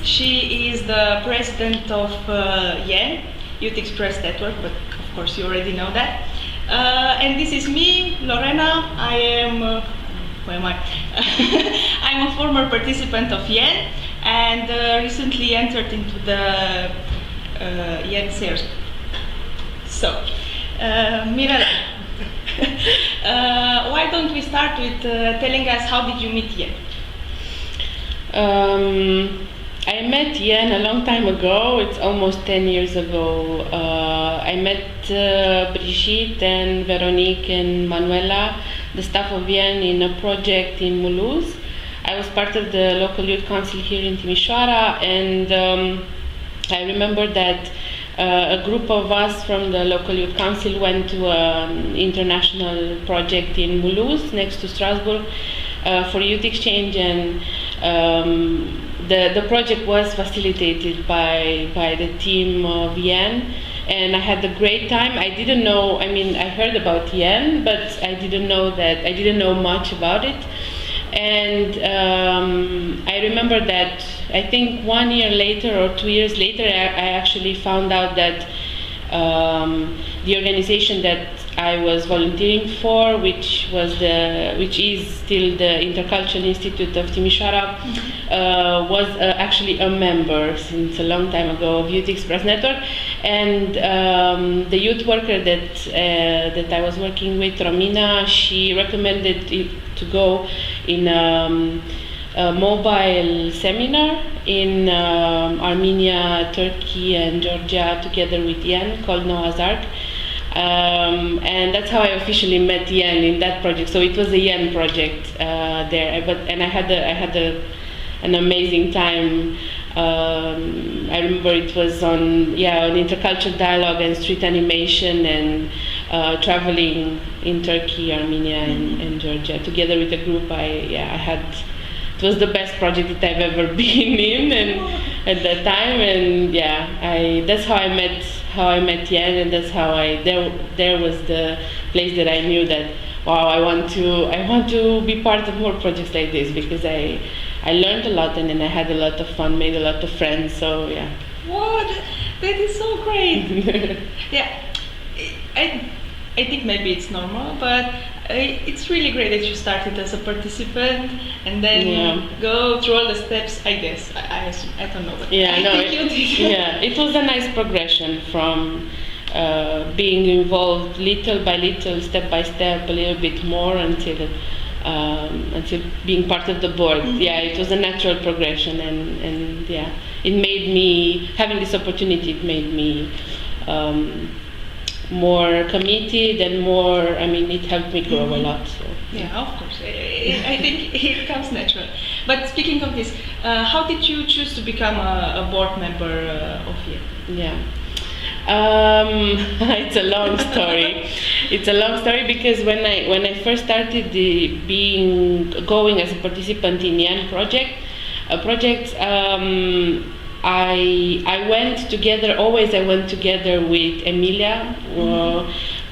She is the president of YEN, Youth Express Network, but of course you already know that. And this is me, Lorena. I am, who am I? I'm a former participant of YEN and recently entered into the YEN sales. So, Mirela, why don't we start with telling us how did you meet YEN? I met YEN a long time ago. It's almost 10 years ago. I met Brigitte and Veronique and Manuela, the staff of YEN, in a project in Mulhouse. I was part of the local youth council here in Timișoara, and I remember that a group of us from the local youth council went to an international project in Mulhouse, next to Strasbourg, for youth exchange, and the project was facilitated by the team of YEN, and I had a great time. I didn't know, I mean, I heard about YEN, but I didn't know much about it. And I remember that I think 1 year later or 2 years later, I actually found out that the organization that I was volunteering for, which is still the Intercultural Institute of Timișoara, was actually a member since a long time ago of Youth Express Network, and the youth worker that I was working with, Romina, she recommended it to go in a mobile seminar in Armenia, Turkey, and Georgia together with YEN called Noah's Ark. And that's how I officially met YEN in that project. So it was a YEN project there, and I had an amazing time. I remember it was on intercultural dialogue and street animation and traveling in Turkey, Armenia, and Georgia together with a group. It was the best project that I've ever been in, and at that time, and that's how I met YEN, and that's how there was the place that I knew that, wow, I want to be part of more projects like this, because I learned a lot, and then I had a lot of fun, made a lot of friends. So yeah. Wow, that is so great. Yeah, I think maybe it's normal, but it's really great that you started as a participant and then go through all the steps. I guess I don't know, but I think you did. Yeah, it was a nice progression from being involved little by little, step by step, a little bit more until being part of the board. Mm-hmm. Yeah, it was a natural progression, and it made me, having this opportunity, it made me more committed and more, it helped me grow a lot. So. Yeah, of course. I think it comes natural. But speaking of this, how did you choose to become a board member of YEN? Yeah. It's a long story. It's a long story because when I first started going as a participant in YEN projects, I went together with Emilia,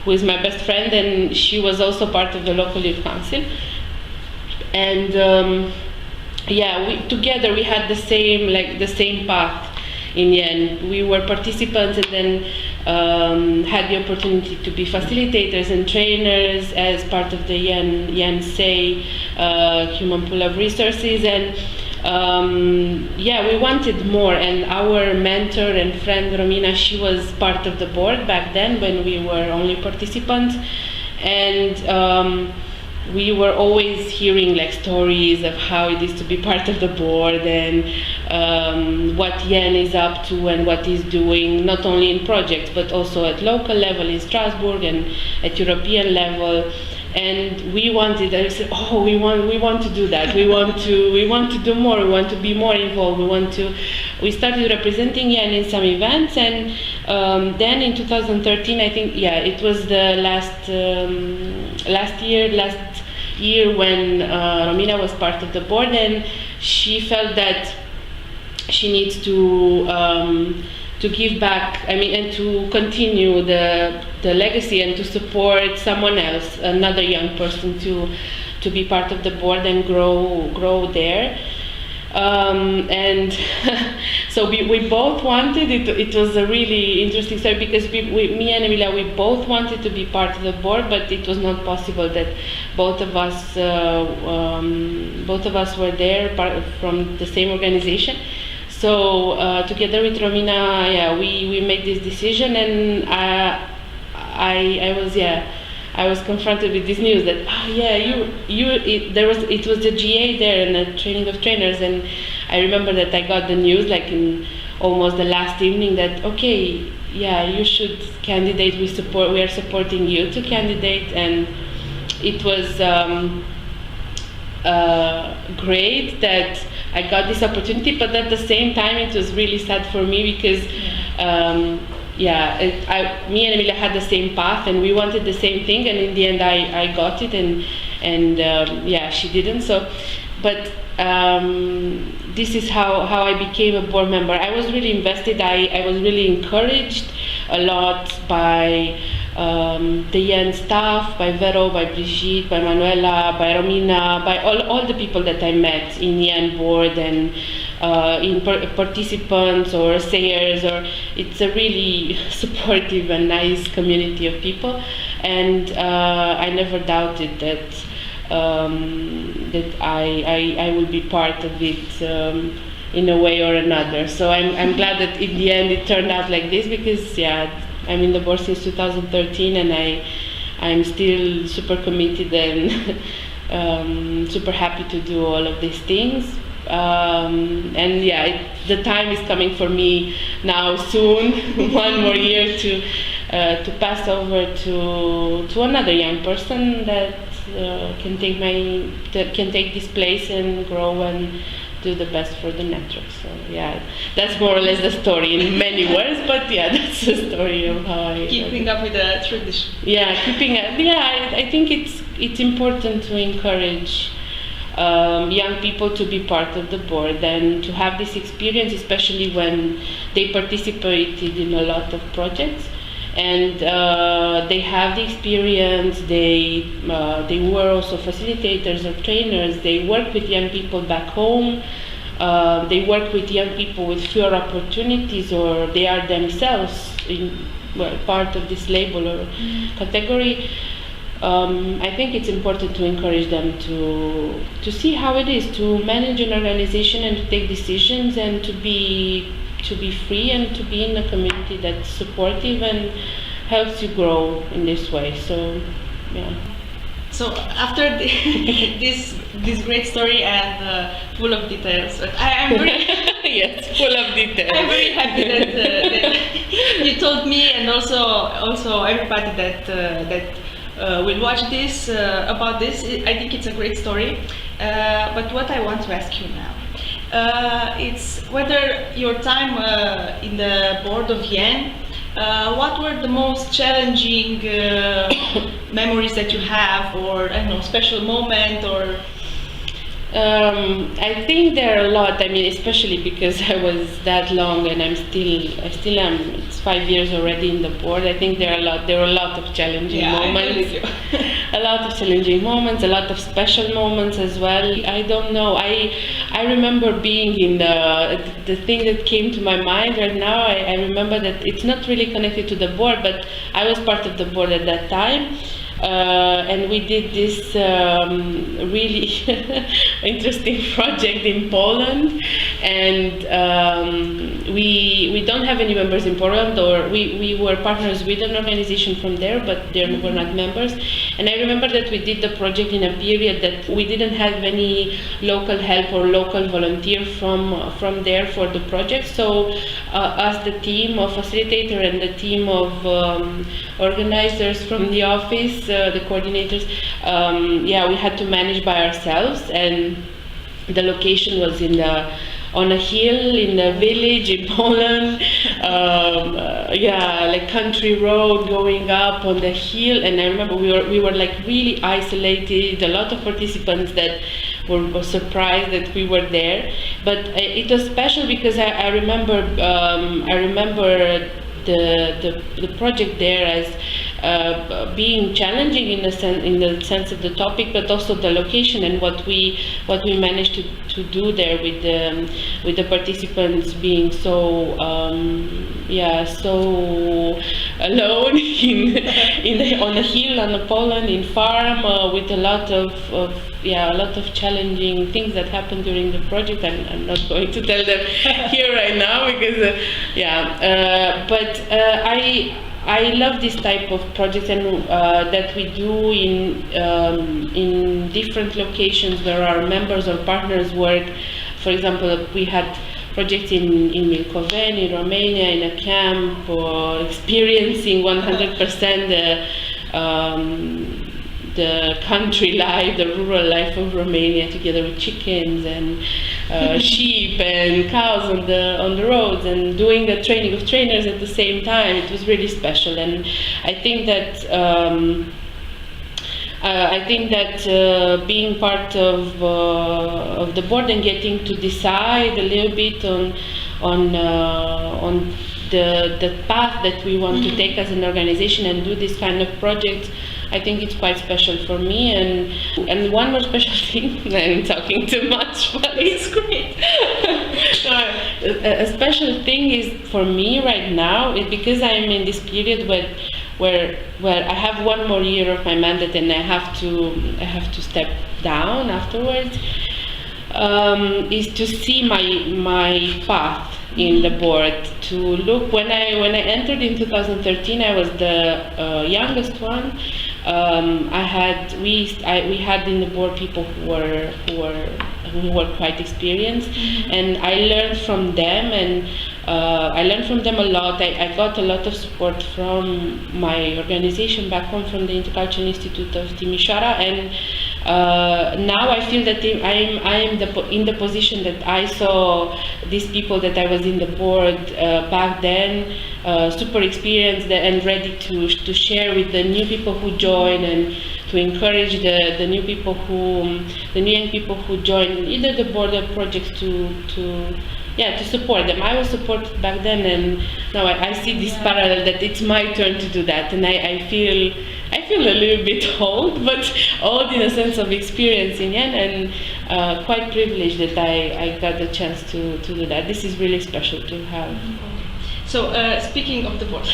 who is my best friend, and she was also part of the local youth council. And we had the same path in YEN. We were participants, and then had the opportunity to be facilitators and trainers as part of the YEN Say human pool of resources, and we wanted more. And our mentor and friend Romina, she was part of the board back then when we were only participants, and we were always hearing stories of how it is to be part of the board, and what YEN is up to and what it's doing, not only in projects but also at local level in Strasbourg and at European level. And we wanted, I said, we want to do that. We want to do more. We want to be more involved. We started representing YEN in some events, and then in 2013, I think, it was the last year when Romina was part of the board, and she felt that she needs to give back, and to continue the legacy and to support someone else, another young person to be part of the board and grow there. And so we both wanted it. It was a really interesting story because me and Emilia, we both wanted to be part of the board, but it was not possible that both of us were there from the same organization. So together with Romina, we made this decision, and I was confronted with this news that it was the GA there and the training of trainers, and I remember that I got the news like in almost the last evening that you should candidate. We are supporting you to candidate, and it was great that I got this opportunity, but at the same time it was really sad for me because me and Emilia had the same path and we wanted the same thing, and in the end I got it, and she didn't. So, but this is how I became a board member. I was really invested. I was really encouraged a lot by the Yen staff, by Vero, by Brigitte, by Manuela, by Romina, by all the people that I met in Yen board and in participants or sayers. It's a really supportive and nice community of people, and I never doubted that I will be part of it in a way or another. So I'm glad that in the end it turned out like this, because I'm in the board since 2013, and I'm still super committed and super happy to do all of these things. The time is coming for me now soon, one more year to pass over to another young person that can take this place and grow and do the best for the network. So that's more or less the story in many words, but that's the story of how I keeping up with the tradition. Keeping up. I think it's important to encourage young people to be part of the board and to have this experience, especially when they participated in a lot of projects and they have the experience. They were also facilitators or trainers. They work with young people back home. They work with young people with fewer opportunities, or they are themselves part of this label or category. I think it's important to encourage them to see how it is to manage an organization and to take decisions and to be free and to be in a community that's supportive and helps you grow in this way. So, So after this great story and full of details, I'm very yes, full of details. I'm very happy that you told me, and also everybody that will watch this about this. I think it's a great story. But what I want to ask you now, it's whether your time in the board of Yen, what were the most challenging memories that you have, or I don't know, special moment, or? I think there are a lot. I mean, especially because I was that long, and I still am. It's 5 years already in the board. I think there were a lot of challenging moments. A lot of challenging moments, a lot of special moments as well. I don't know. I remember being in the thing that came to my mind right now. I remember that it's not really connected to the board, but I was part of the board at that time. And we did this really interesting project in Poland, and we don't have any members in Poland, or we were partners with an organization from there, but they were not members. And I remember that we did the project in a period that we didn't have any local help or local volunteer from there for the project. So us, the team of facilitator and the team of organizers from the office, the coordinators, we had to manage by ourselves, and the location was on a hill in a village in Poland, like country road going up on the hill. And I remember we were like really isolated. A lot of participants that were surprised that we were there, but it was special because I remember the project there being challenging in the sense of the topic, but also the location and what we managed to do there with the participants being so so alone on a hill on a Poland in farm with a lot of challenging things that happened during the project. I'm not going to tell them here right now because but I love this type of projects and that we do in different locations where our members or partners work. For example, we had projects in Milcoveni, in Romania, in a camp, experiencing 100% the country life, the rural life of Romania, together with chickens and sheep and cows on the roads, and doing the training of trainers at the same time. It was really special, and I think that being part of the board and getting to decide a little bit on the path that we want to take as an organization and do this kind of projects, I think it's quite special for me. And one more special thing, I'm talking too much, but it's great. A special thing is for me right now, because I'm in this period where I have one more year of my mandate and I have to step down afterwards, is to see my path in the board. To look, when I entered in 2013, I was the youngest one. We had in the board people who were quite experienced, and I learned from them, and I learned from them a lot. I got a lot of support from my organization back home, from the Intercultural Institute of Timișoara, and now I feel that I'm in the position that I saw these people that I was in the board back then, super experienced and ready to share with the new people who join, and to encourage the new young people who join either the board or projects to support them. I was supported back then, and now I see this parallel that it's my turn to do that, and I feel a little bit old, but old in a sense of experience in Yen, and quite privileged that I got the chance to do that. This is really special to have. So speaking of the board,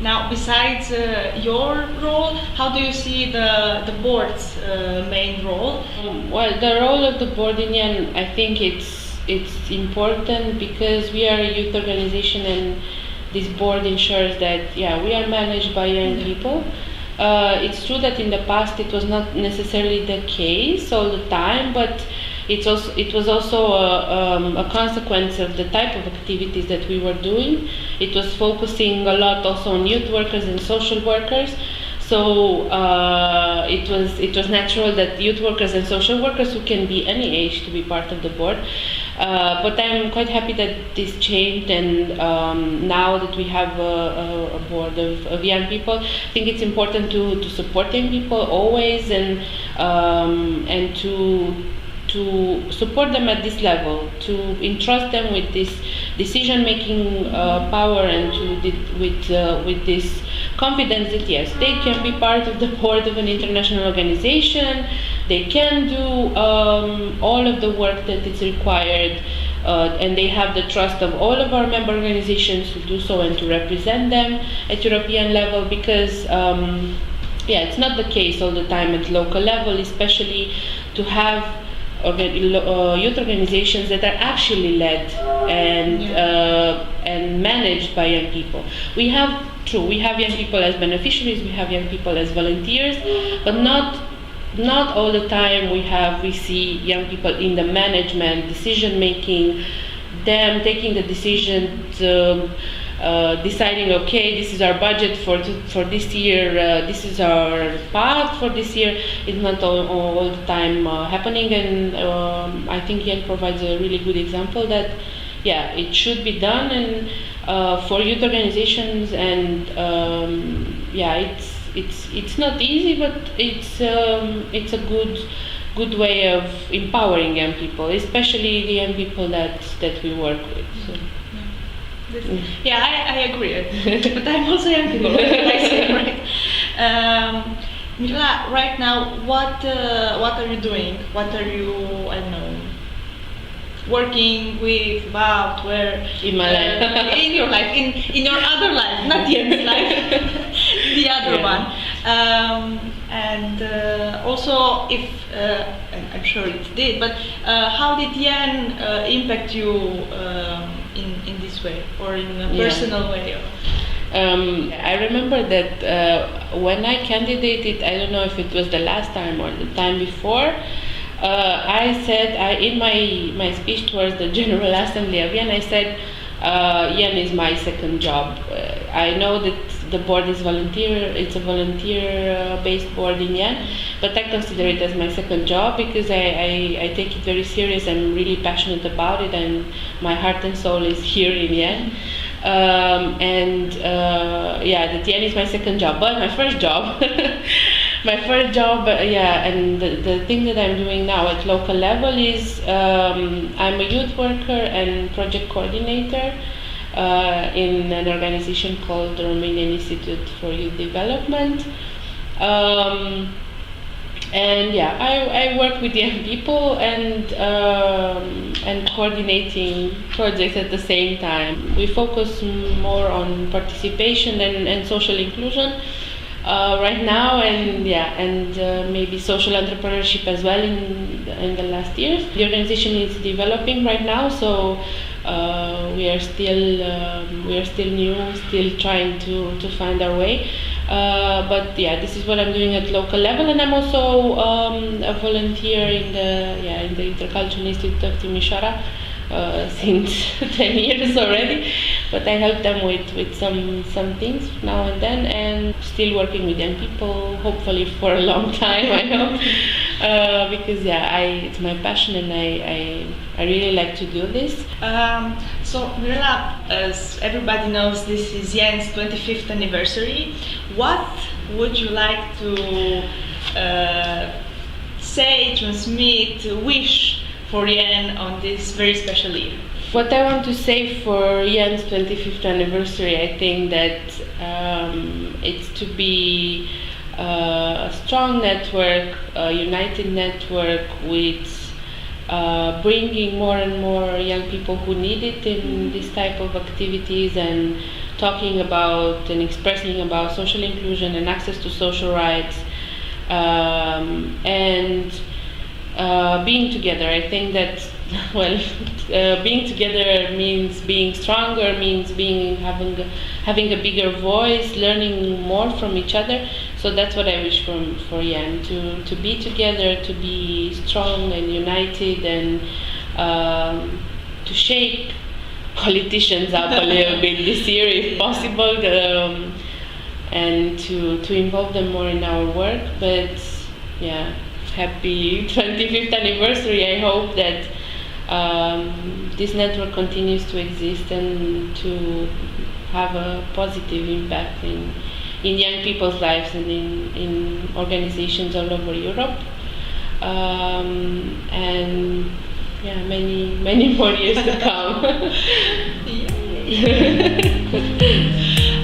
now besides your role, how do you see the board's main role? Well, the role of the board in Yen, I think it's important because we are a youth organization, and this board ensures that we are managed by young people. It's true that in the past it was not necessarily the case all the time, but it was also a consequence of the type of activities that we were doing. It was focusing a lot also on youth workers and social workers. So it was natural that youth workers and social workers, who can be any age, to be part of the board. But I'm quite happy that this changed, and now that we have a board of young people, I think it's important to support young people always, and to support them at this level, to entrust them with this decision-making power, and with this confidence that yes, they can be part of the board of an international organization. They can do all of the work that is required, and they have the trust of all of our member organizations to do so and to represent them at European level, because it's not the case all the time at local level, especially to have youth organizations that are actually led and managed by young people. We have young people as beneficiaries, we have young people as volunteers, but not all the time we see young people in the management, decision making, them taking the decision to deciding, okay, this is our budget for this year, this is our path for this year. It's not all the time happening, and I think Yen provides a really good example that it should be done, and for youth organizations, and it's not easy, but it's a good way of empowering young people, especially the young people that we work with. So. Yeah, I agree. But I'm also young people, what can I say, right? Mirela, right now, what are you doing? What are you, I don't know, working with, about, where? In my life. In your life, in your other life, not Yen's life, the other one. And also, if, and I'm sure it did, but how did Yen impact you in this way, or in a personal way? I remember that when I candidated, I don't know if it was the last time or the time before, I said in my speech towards the General Assembly of Yen, I said, Yen is my second job. I know that the board is volunteer, it's a volunteer-based board in Yen, but I consider it as my second job because I take it very serious. I'm really passionate about it, and my heart and soul is here in Yen. That Yen is my second job, but my first job, and the thing that I'm doing now at local level is I'm a youth worker and project coordinator in an organization called the Romanian Institute for Youth Development. I work with young people and coordinating projects at the same time. We focus more on participation and social inclusion right now, and maybe social entrepreneurship as well in the last years. The organization is developing right now, so we are still new, still trying to find our way. This is what I'm doing at local level, and I'm also a volunteer in the Intercultural Institute of Timișoara since 10 years already. But I help them with some things now and then, and still working with young people, hopefully for a long time, I hope, because it's my passion, and I really like to do this. So Mirela, as everybody knows, this is Yen's 25th anniversary. What would you like to say, transmit, wish for Yen on this very special year? What I want to say for Yen's 25th anniversary, I think that it's to be a strong network, a united network with bringing more and more young people who need it in this type of activities, and talking about and expressing about social inclusion and access to social rights, and being together. I think that being together means being stronger, means having a bigger voice, learning more from each other. So that's what I wish for Yen, to be together, to be strong and united, and to shake politicians up a little bit this year if possible, and to involve them more in our work. But happy 25th anniversary. I hope that this network continues to exist and to have a positive impact in young people's lives and in organizations all over Europe. Many more years to come.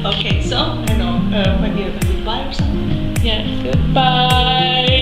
Okay, so I don't know, maybe a goodbye or something? Yeah, goodbye.